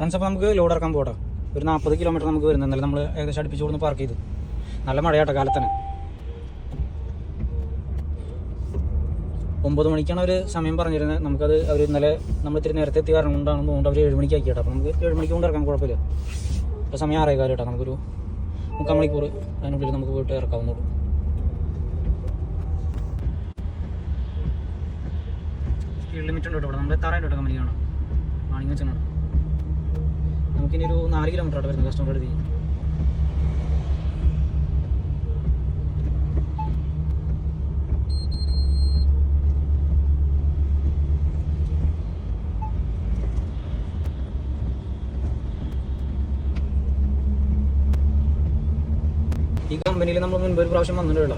Friends, അപ്പോൾ നമുക്ക് load ഇറക്കാൻ പോകട്ടെ. ഒരു 40 കിലോമീറ്റർ നമുക്ക് വരുന്നത്. എന്നാലും നമ്മൾ ഏകദേശം അടുപ്പിച്ച് കൊടുന്ന് പാർക്ക് ചെയ്തു. നല്ല മഴയാട്ടോ കാലത്തന്നെ. 9 മണിക്കാണ് ഒരു സമയം പറഞ്ഞിരുന്നത്. നമുക്കത് അവർ ഇന്നലെ നമ്മൾ ഇത്തിരി നേരത്തെ എത്തി കാരണം കൊണ്ടാണെന്ന് തോന്നുന്നു അവർ 7 മണിക്ക് ആക്കി കേട്ടോ. അപ്പോൾ നമുക്ക് 7 മണിക്ക് കൊണ്ട് ഇറക്കാൻ കുഴപ്പമില്ല. ഇപ്പോൾ സമയം 6:15 കേട്ടോ. നമുക്കൊരു 3/4 മണിക്കൂർ അതിനുള്ളിൽ നമുക്ക് പോയിട്ട് ഇറക്കാവുന്നുള്ളൂ. സ്പീഡ് ലിമിറ്റ് ഉണ്ട് കേട്ടോ. ഇവിടെ നമ്മൾ എത്താറായിട്ട് കേട്ടോ കമ്പനിയാണ് വാണിങ് വെച്ചാണ്. നമുക്കിനി ഒരു 4 കിലോമീറ്റർ ആയിട്ട് വരുന്നത് കസ്റ്റമർ എഴുതി. ഈ കമ്പനിയിൽ നമ്മൾ മുൻപ് ഒരു പ്രാവശ്യം വന്നിട്ടുള്ള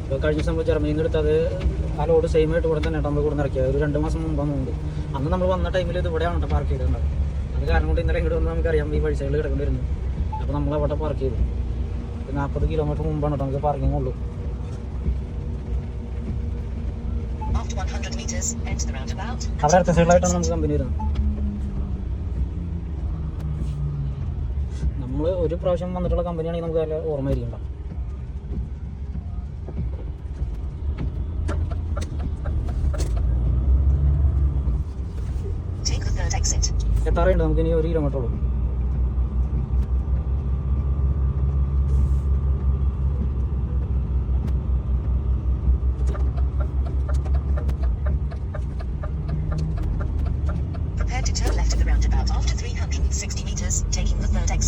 ഇപ്പോൾ കഴിഞ്ഞ ദിവസം നമ്മൾ ജർമ്മനിയിൽ നിന്ന് എടുത്ത് അത് ആ ലോഡ് സെയിം ആയിട്ട് ഇവിടെ തന്നെ നമ്മൾ കൊടുന്ന് ഇറക്കിയത്. ഒരു 2 മാസം മുമ്പാകുന്നുണ്ട്. അന്ന് നമ്മൾ വന്ന ടൈമിൽ ഇത് ഇവിടെയാണ് കേട്ടോ പാർക്ക് ചെയ്തിട്ടുണ്ടാകും. അത് കാരണം കൊണ്ട് ഇന്നലെ ഇങ്ങോട്ട് വന്ന് നമുക്കറിയാം ഈ വഴി സൈഡിൽ കിടക്കേണ്ടി വരുന്നു. അപ്പോൾ നമ്മൾ അവിടെ പാർക്ക് ചെയ്തു. 40 കിലോമീറ്റർ മുമ്പാണ് കേട്ടോ നമുക്ക് പാർക്കിംഗ് ഉള്ളൂ. അവിടെ അടുത്ത സൈഡിലായിട്ടാണ് നമുക്ക് കമ്പനി വരുന്നത്. നമ്മൾ ഒരു പ്രാവശ്യം വന്നിട്ടുള്ള കമ്പനിയാണെങ്കിൽ നമുക്ക് നല്ല ഓർമ്മയായിരിക്കും. എത്താറുണ്ട് നമുക്ക് ഇനി 1 കിലോമീറ്റർ ഉള്ളൂ.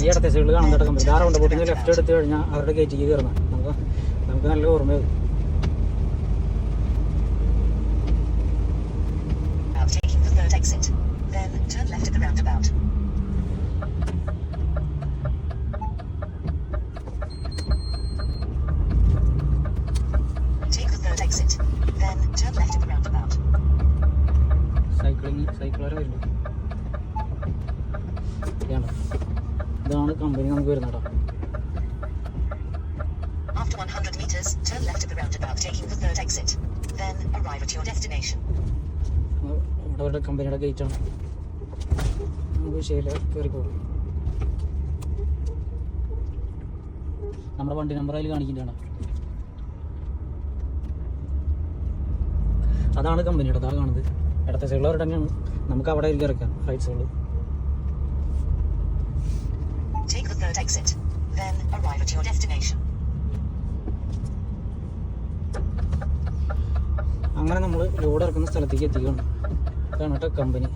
ഈ ഇടത്തെ സൈഡിൽ കാണുന്ന കമ്പനി ധാരാളം ബോട്ടിൽ ലെഫ്റ്റ് എടുത്ത് കഴിഞ്ഞാൽ അവരുടെ ഗേറ്റിലേക്ക് കയറുന്നത് നമുക്ക് നല്ല ഓർമ്മയാകും. സൈക്കിളുകാരെ വരുന്നു. ഇതാണ് കമ്പനി നമുക്ക് വരുന്നത് കേട്ടോ. ഇവിടെ അവരുടെ കമ്പനിയുടെ ഗേറ്റാണ്. നമുക്ക് വിഷയമില്ല, കയറി പോകും. നമ്മുടെ വണ്ടി നമ്പർ അതിൽ കാണിക്കുന്നതാണ്. അതാണ് കമ്പനിയുടെ. അതാണ് കാണുന്നത്. ഇടത്തെ സൈഡിൽ അവരുടെ തന്നെയാണ്. നമുക്ക് അവിടെ ആയിരിക്കും ഇറക്കാം റൈറ്റ് സൈഡിൽ. അങ്ങനെ നമ്മൾ ലോഡ് ഇറക്കുന്ന സ്ഥലത്തേക്ക് എത്തിക്കണം. ഇതാണ് കേട്ടോ കമ്പനി.